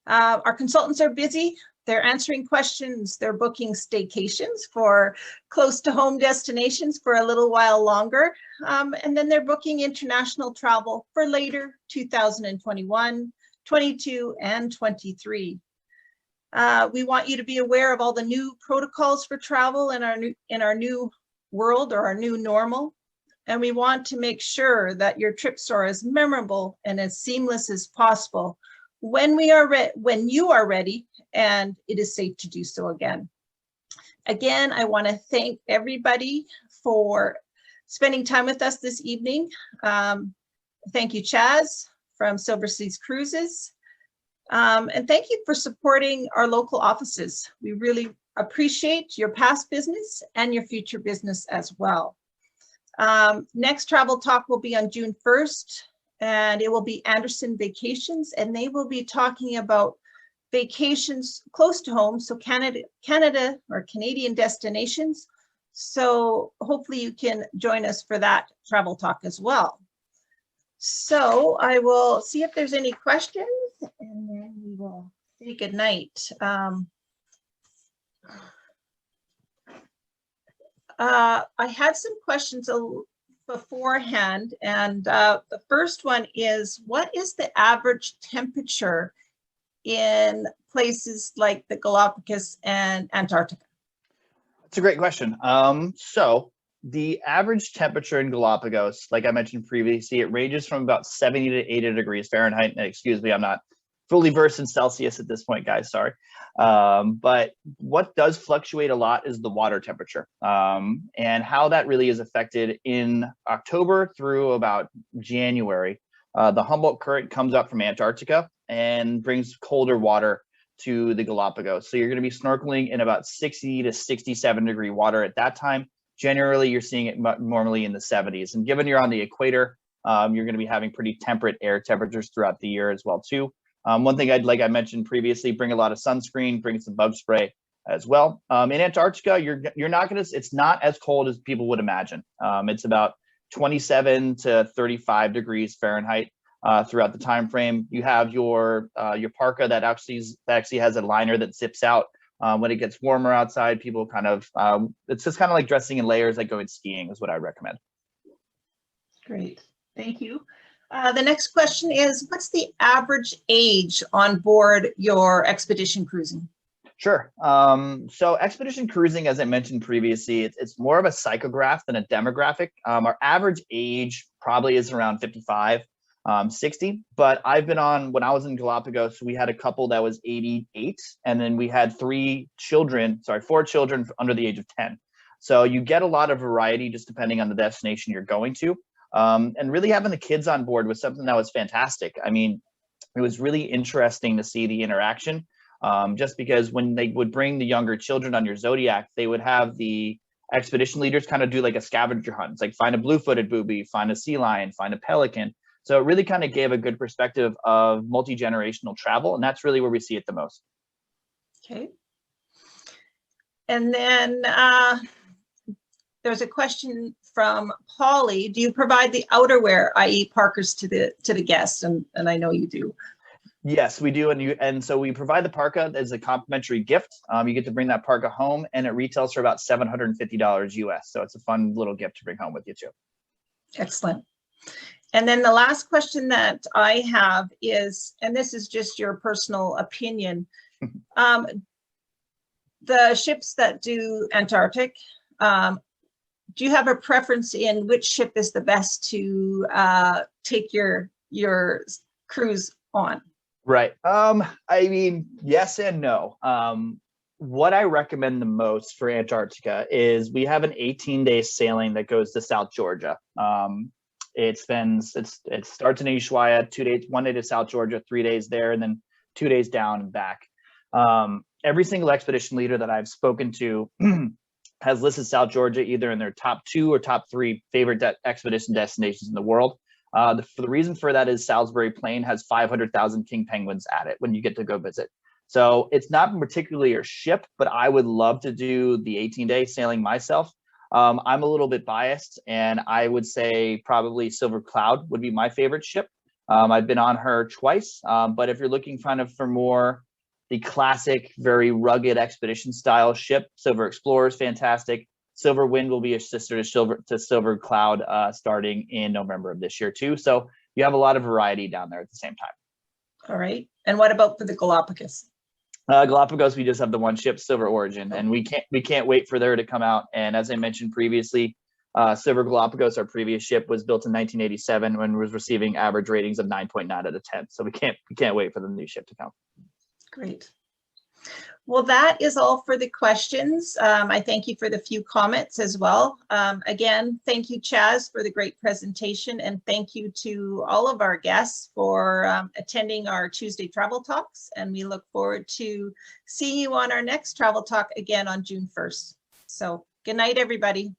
S1: Our consultants are busy. They're answering questions. They're booking staycations for close to home destinations for a little while longer. And then they're booking international travel for later 2021, 22, and 23. We want you to be aware of all the new protocols for travel in our new world, or our new normal. And we want to make sure that your trips are as memorable and as seamless as possible when you are ready and it is safe to do so again. Again, I want to thank everybody for spending time with us this evening. Thank you, Chaz from Silversea Cruises. And thank you for supporting our local offices. We really appreciate your past business and your future business as well. Next Travel Talk will be on June 1st, and it will be Anderson Vacations, and they will be talking about vacations close to home, so Canada or Canadian destinations. So hopefully you can join us for that Travel Talk as well. So I will see if there's any questions, and then we will say goodnight. I had some questions beforehand, and the first one is, what is the average temperature in places like the Galapagos and Antarctica?
S2: That's a great question. So the average temperature in Galapagos, like I mentioned previously, it ranges from about 70 to 80 degrees Fahrenheit. And excuse me, I'm not fully versed in Celsius at this point, guys, sorry. But what does fluctuate a lot is the water temperature, and how that really is affected in October through about January. The Humboldt Current comes up from Antarctica and brings colder water to the Galapagos. So you're going to be snorkeling in about 60 to 67 degree water at that time. Generally, you're seeing it normally in the 70s. And given you're on the equator, you're going to be having pretty temperate air temperatures throughout the year as well, too. One thing like I mentioned previously, bring a lot of sunscreen, bring some bug spray as well. In Antarctica, you're not going to, it's not as cold as people would imagine. It's about 27 to 35 degrees Fahrenheit throughout the time frame. You have your parka that actually has a liner that zips out. When it gets warmer outside, people kind of, it's just kind of like dressing in layers, like going skiing is what I recommend. Great,
S1: thank you. The next question is, what's the average age on board your expedition cruising?
S2: Sure. So expedition cruising, as I mentioned previously, it's more of a psychograph than a demographic. Our average age probably is around 55, 60, but I've been on, when I was in Galapagos, we had a couple that was 88, and then we had 4 children under the age of 10. So you get a lot of variety just depending on the destination you're going to. And really having the kids on board was something that was fantastic. I mean, it was really interesting to see the interaction, just because when they would bring the younger children on your Zodiac, they would have the expedition leaders kind of do like a scavenger hunt. It's like find a blue-footed booby, find a sea lion, find a pelican. So it really kind of gave a good perspective of multi-generational travel, and that's really where we see it the most.
S1: Okay. And then there's a question from Polly. Do you provide the outerwear, i.e. parkas, to the guests? And I know you do.
S2: Yes, we do. And so we provide the parka as a complimentary gift. You get to bring that parka home, and it retails for about $750 US. So it's a fun little gift to bring home with you too.
S1: Excellent. And then the last question that I have is, and this is just your personal opinion, the ships that do Antarctic, do you have a preference in which ship is the best to take your cruise on?
S2: Right. I mean, yes and no. What I recommend the most for Antarctica is we have an 18-day sailing that goes to South Georgia. It starts in Ushuaia, 2 days, 1 day to South Georgia, 3 days there, and then 2 days down and back. Every single expedition leader that I've spoken to has listed South Georgia either in their top 2 or top 3 favorite expedition destinations in the world. The reason for that is Salisbury Plain has 500,000 king penguins at it when you get to go visit. So it's not particularly a ship, but I would love to do the 18-day sailing myself. I'm a little bit biased, and I would say probably Silver Cloud would be my favorite ship. I've been on her twice, but if you're looking kind of for more the classic, very rugged expedition style ship, Silver Explorer is fantastic. Silver Wind will be a sister to Silver Cloud starting in November of this year too. So you have a lot of variety down there at the same time.
S1: All right. And what about for the Galapagos?
S2: Galapagos, we just have the one ship, Silver Origin, and we can't wait for there to come out. And as I mentioned previously, Silver Galapagos, our previous ship, was built in 1987 when it was receiving average ratings of 9.9 out of 10. So we can't wait for the new ship to come.
S1: Great. Well, that is all for the questions. I thank you for the few comments as well. Again, thank you, Chaz, for the great presentation, and thank you to all of our guests for attending our Tuesday Travel Talks, and we look forward to seeing you on our next Travel Talk again on June 1st. So good night, everybody.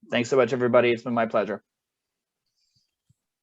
S2: Thanks so much, everybody. It's been my pleasure.